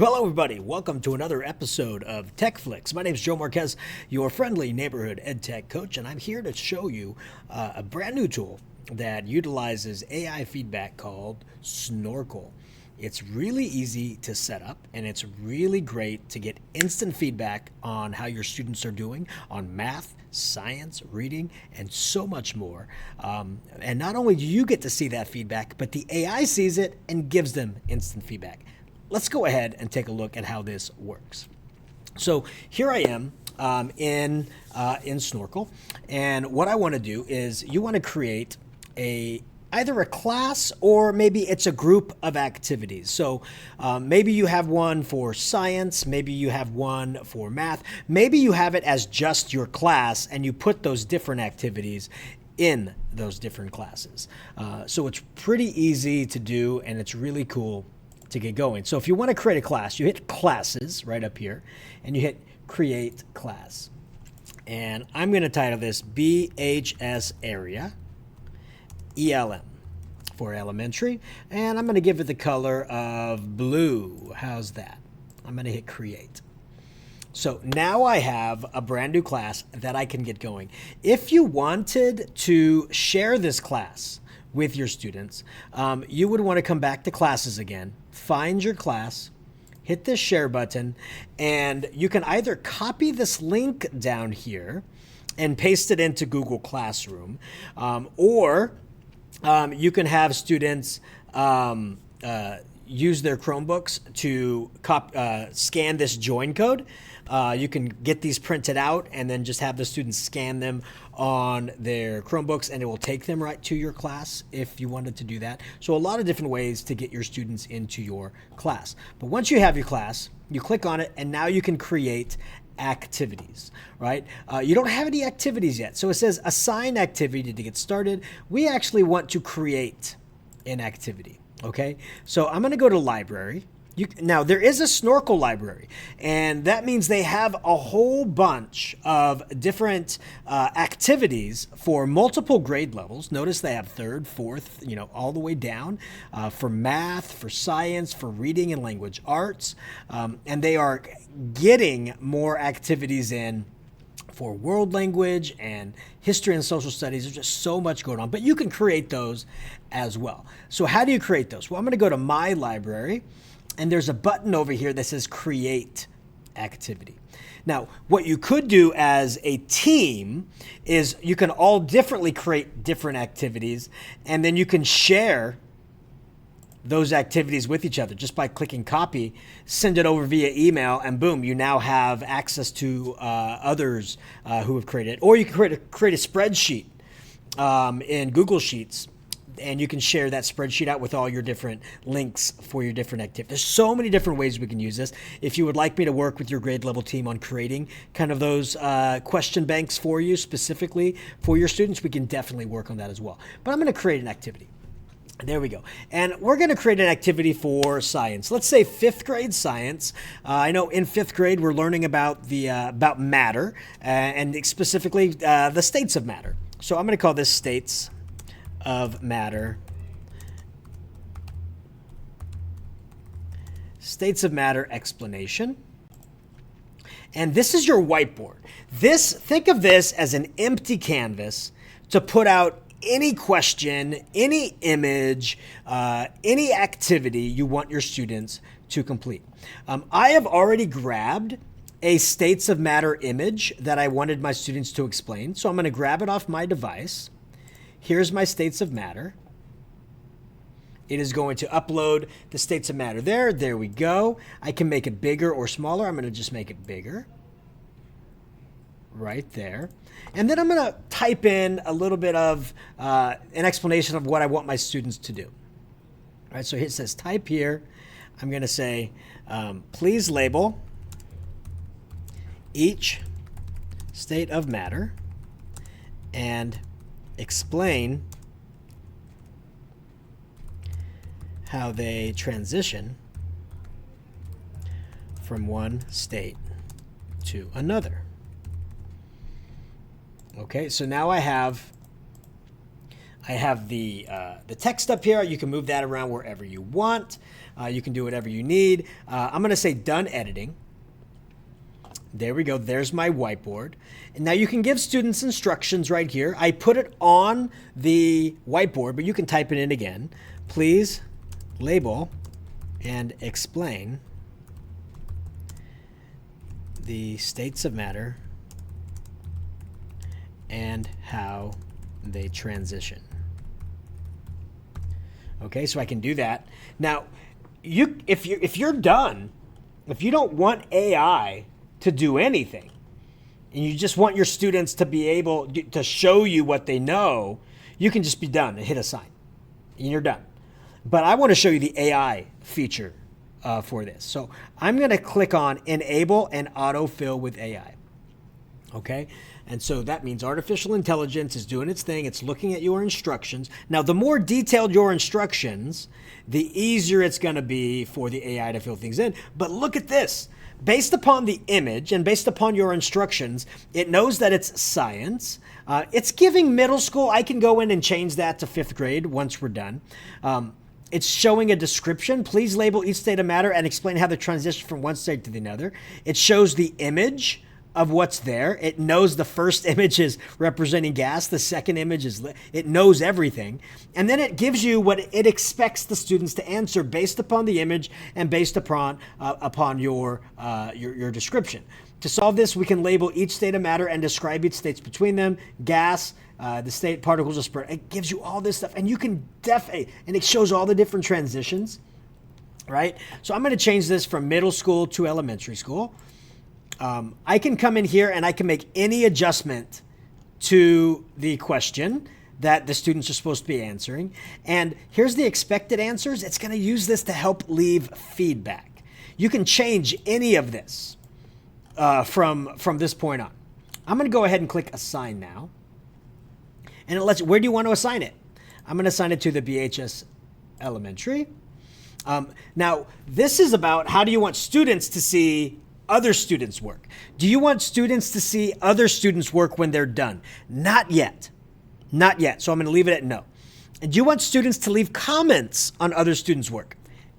Hello, everybody. Welcome to another episode of TechFlix. My name is Joe Marquez, your friendly neighborhood EdTech coach, and I'm here to show you a brand new tool that utilizes AI feedback called Snorkl. It's really easy to set up, and it's really great to get instant feedback on how your students are doing on math, science, reading, and so much more. And not only do you get to see that feedback, but the AI sees it and gives them instant feedback. Let's go ahead and take a look at how this works. So here I am in Snorkl, and what I want to do is you want to create either a class or maybe it's a group of activities. So maybe you have one for science, maybe you have one for math, maybe you have it as just your class and you put those different activities in those different classes. So it's pretty easy to do and it's really cool to get going. So if you want to create a class, you hit classes right up here and you hit create class. And I'm going to title this BHS area ELM for elementary. And I'm going to give it the color of blue. How's that? I'm going to hit create. So now I have a brand new class that I can get going. If you wanted to share this class with your students, you would want to come back to classes again, find your class, hit this share button, and you can either copy this link down here and paste it into Google Classroom, or you can have students use their Chromebooks to scan this join code. You can get these printed out and then just have the students scan them on their Chromebooks and it will take them right to your class if you wanted to do that. So a lot of different ways to get your students into your class. But once you have your class, you click on it and now you can create activities, right? You don't have any activities yet. So it says assign activity to get started. We actually want to create an activity. Okay, so I'm going to go to library. Now, there is a Snorkl library, and that means they have a whole bunch of different activities for multiple grade levels. Notice they have third, fourth, all the way down for math, for science, for reading and language arts, and they are getting more activities in for world language and history and social studies. There's just so much going on, but you can create those as well. So how do you create those? Well, I'm going to go to my library and there's a button over here that says create activity. Now, what you could do as a team is you can all differently create different activities and then you can share those activities with each other just by clicking copy, send it over via email, and boom, you now have access to others who have created it. Or you can create a spreadsheet in Google Sheets, and you can share that spreadsheet out with all your different links for your different activities. There's so many different ways we can use this. If you would like me to work with your grade level team on creating kind of those question banks for you specifically for your students, we can definitely work on that as well. But I'm going to create an activity. There we go. And we're going to create an activity for science. Let's say 5th grade science. I know in 5th grade we're learning about about matter and specifically the states of matter. So I'm going to call this states of matter. States of matter explanation. And this is your whiteboard. Think of this as an empty canvas to put out any question, any image, any activity you want your students to complete. I have already grabbed a states of matter image that I wanted my students to explain. So I'm going to grab it off my device. Here's my states of matter. It is going to upload the states of matter there. There we go. I can make it bigger or smaller. I'm going to just make it bigger. Right there. And then I'm going to type in a little bit of an explanation of what I want my students to do. All right, so it says type here. I'm going to say, please label each state of matter and explain how they transition from one state to another. Okay, so now I have I have the text up here. You can move that around wherever you want. You can do whatever you need. I'm going to say done editing. There we go. There's my whiteboard. And now you can give students instructions right here. I put it on the whiteboard, but you can type it in again. Please label and explain the states of matter and how they transition. Okay, so I can do that. Now, if you're done, if you don't want AI to do anything, and you just want your students to be able to show you what they know, you can just be done and hit assign, and you're done. But I want to show you the AI feature for this. So I'm going to click on Enable and Autofill with AI. Okay, and so that means artificial intelligence is doing its thing. It's looking at your instructions. Now, the more detailed your instructions, the easier it's going to be for the AI to fill things in. But look at this. Based upon the image and based upon your instructions, it knows that it's science. It's giving middle school. I can go in and change that to 5th grade once we're done. It's showing a description. Please label each state of matter and explain how they transition from one state to the other. It shows the image of what's there. It knows the first image is representing gas. The second image is, it knows everything. And then it gives you what it expects the students to answer based upon the image and based upon your description. To solve this, we can label each state of matter and describe each states between them. Gas, the state, particles are spread. It gives you all this stuff, and you can and it shows all the different transitions, right? So I'm going to change this from middle school to elementary school. I can come in here and I can make any adjustment to the question that the students are supposed to be answering. And here's the expected answers. It's going to use this to help leave feedback. You can change any of this from this point on. I'm going to go ahead and click Assign now. And it lets you, where do you want to assign it? I'm going to assign it to the BHS Elementary. Now, this is about how do you want students to see other students' work. Do you want students to see other students' work when they're done? Not yet. Not yet. So I'm going to leave it at no. And do you want students to leave comments on other students' work?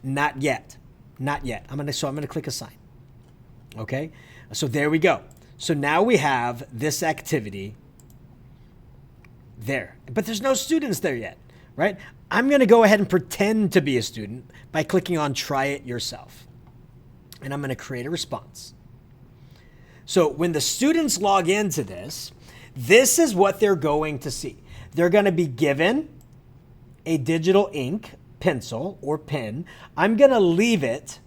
Not yet. Not yet. I'm going to click Assign. Okay? So there we go. So now we have this activity there. But there's no students there yet, right? I'm going to go ahead and pretend to be a student by clicking on Try It Yourself. And I'm going to create a response. So when the students log into this, this is what they're going to see. They're going to be given a digital ink pencil or pen. I'm going to leave it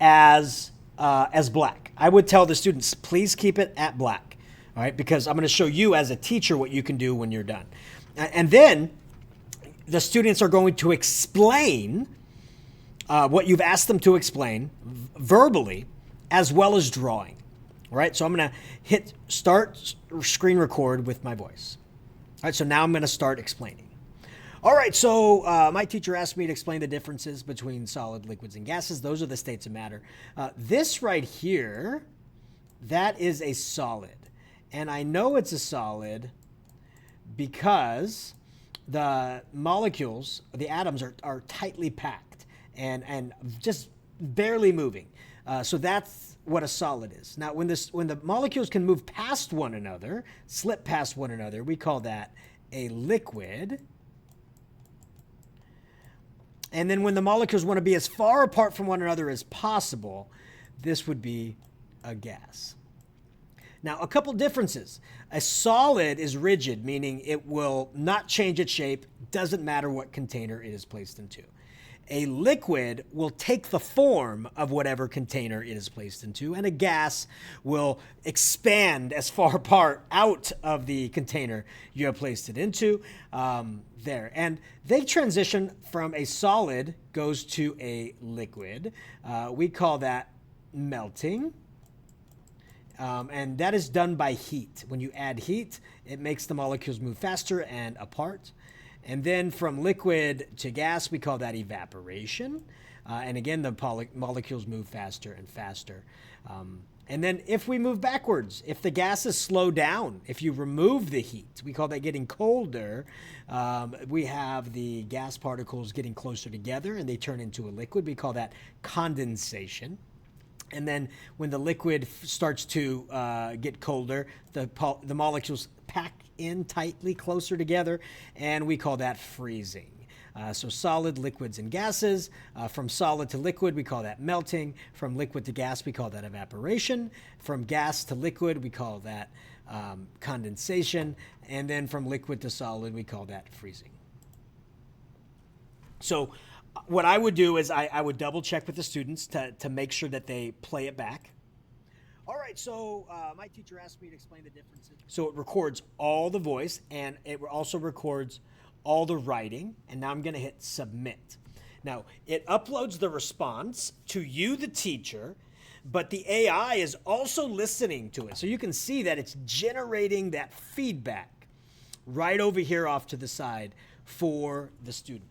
as black. I would tell the students, please keep it at black, all right? Because I'm going to show you as a teacher what you can do when you're done. And then the students are going to explain what you've asked them to explain verbally as well as drawing. All right, so I'm going to hit start screen record with my voice. All right, so now I'm going to start explaining. All right, so my teacher asked me to explain the differences between solid, liquids, and gases. Those are the states of matter. This right here, that is a solid. And I know it's a solid because the molecules, the atoms are tightly packed and just barely moving. So that's what a solid is. Now, when the molecules can move past one another, slip past one another, we call that a liquid. And then when the molecules want to be as far apart from one another as possible, this would be a gas. Now, a couple differences. A solid is rigid, meaning it will not change its shape, doesn't matter what container it is placed into. A liquid will take the form of whatever container it is placed into, and a gas will expand as far apart out of the container you have placed it into. There. And they transition from a solid goes to a liquid. We call that melting. And that is done by heat. When you add heat, it makes the molecules move faster and apart. And then from liquid to gas, we call that evaporation. And again, the molecules move faster and faster. And then if we move backwards, if the gases slow down, if you remove the heat, we call that getting colder, we have the gas particles getting closer together and they turn into a liquid. We call that condensation. And then when the liquid starts to get colder, the molecules pack in tightly closer together, and we call that freezing. So solid, liquids, and gases. From solid to liquid, we call that melting. From liquid to gas, we call that evaporation. From gas to liquid, we call that condensation. And then from liquid to solid, we call that freezing. So what I would do is I would double check with the students to make sure that they play it back. All right, so my teacher asked me to explain the differences. So it records all the voice, and it also records all the writing, and now I'm going to hit submit. Now, it uploads the response to you, the teacher, but the AI is also listening to it. So you can see that it's generating that feedback right over here off to the side for the student.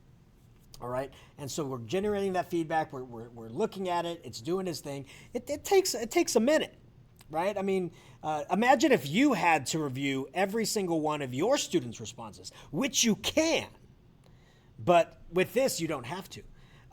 All right, and so we're generating that feedback. We're looking at it. It's doing its thing. It takes a minute, right? I mean, imagine if you had to review every single one of your students' responses, which you can, but with this you don't have to.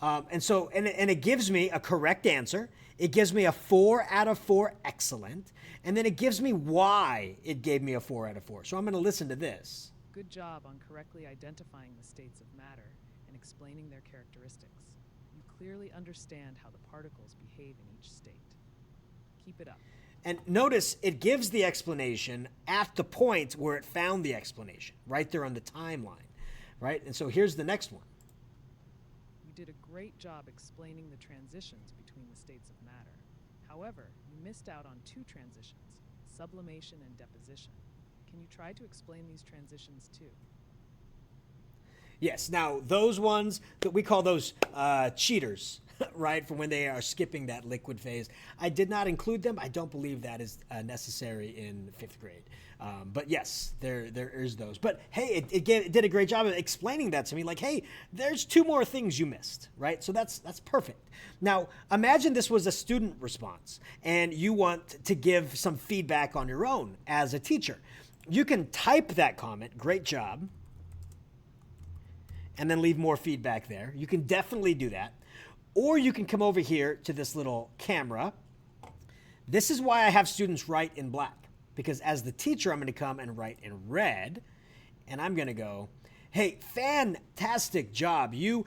And it gives me a correct answer. It gives me a 4 out of 4 excellent, and then it gives me why it gave me a 4 out of 4. So I'm going to listen to this. Good job on correctly identifying the states of matter and explaining their characteristics. You clearly understand how the particles behave in each state. Keep it up. And notice it gives the explanation at the point where it found the explanation, right there on the timeline, right? And so here's the next one. You did a great job explaining the transitions between the states of matter. However, you missed out on 2 transitions, sublimation and deposition. Can you try to explain these transitions too? Yes, now those ones, we call those cheaters, right, for when they are skipping that liquid phase. I did not include them. I don't believe that is necessary in 5th grade. But yes, there is those. But hey, it did a great job of explaining that to me. Like, hey, there's 2 more things you missed, right? So that's perfect. Now, imagine this was a student response, and you want to give some feedback on your own as a teacher. You can type that comment, great job, and then leave more feedback there. You can definitely do that. Or you can come over here to this little camera. This is why I have students write in black, because as the teacher, I'm going to come and write in red, and I'm going to go, hey, fantastic job. You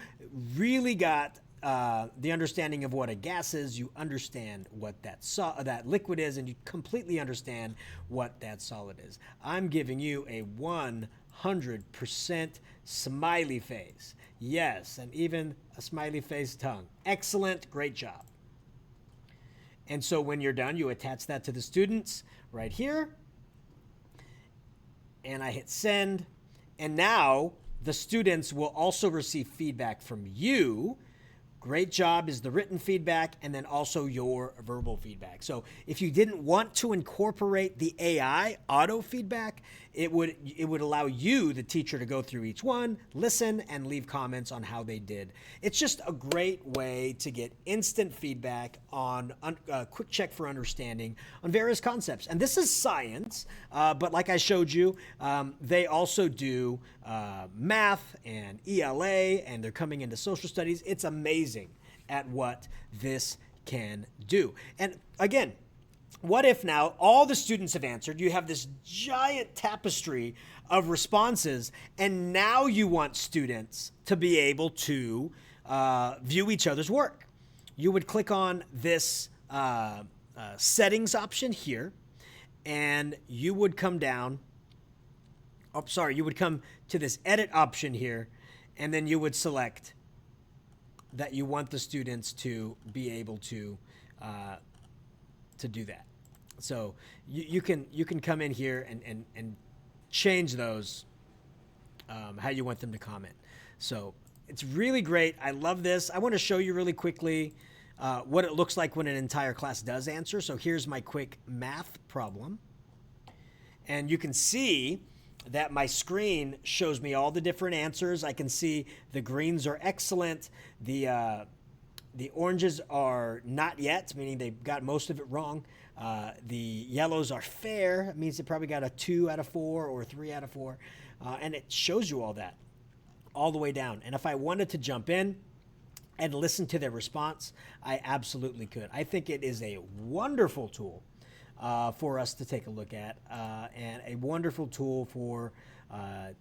really got the understanding of what a gas is. You understand what that liquid is, and you completely understand what that solid is. I'm giving you a 100% smiley face. Yes, and even a smiley face tongue. Excellent, great job. And so when you're done, you attach that to the students right here. And I hit send. And now the students will also receive feedback from you. Great job is the written feedback, and then also your verbal feedback. So if you didn't want to incorporate the AI auto feedback, it would allow you, the teacher, to go through each one, listen, and leave comments on how they did. It's just a great way to get instant feedback on quick check for understanding on various concepts. And this is science, but like I showed you, they also do math and ELA, and they're coming into social studies. It's amazing at what this can do. And again, what if now all the students have answered, you have this giant tapestry of responses, and now you want students to be able to view each other's work? You would click on this settings option here, and you would come down, you would come to this edit option here, and then you would select that you want the students to be able to do that. So you can come in here and change those how you want them to comment. So it's really great. I love this. I want to show you really quickly what it looks like when an entire class does answer. So here's my quick math problem. And you can see that my screen shows me all the different answers. I can see the greens are excellent. The The oranges are not yet, meaning they got most of it wrong. The yellows are fair. It means they probably got a 2 out of 4 or 3 out of 4. And it shows you all that all the way down. And if I wanted to jump in and listen to their response, I absolutely could. I think it is a wonderful tool for us to take a look at, and a wonderful tool for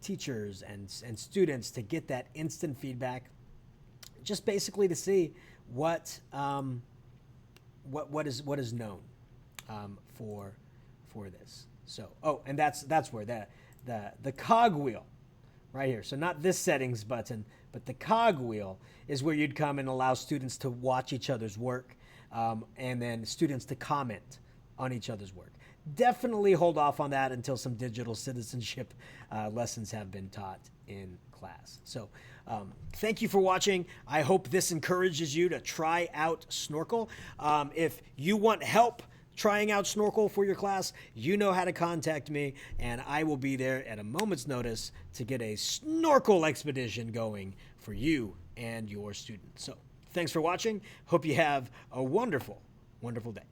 teachers and students to get that instant feedback, just basically to see what is known for this. So, and that's where the cog wheel right here. So not this settings button, but the cog wheel is where you'd come and allow students to watch each other's work, and then students to comment on each other's work. Definitely hold off on that until some digital citizenship lessons have been taught in class. So thank you for watching. I hope this encourages you to try out Snorkl. If you want help trying out Snorkl for your class, you know how to contact me, and I will be there at a moment's notice to get a Snorkl expedition going for you and your students. So thanks for watching. Hope you have a wonderful, wonderful day.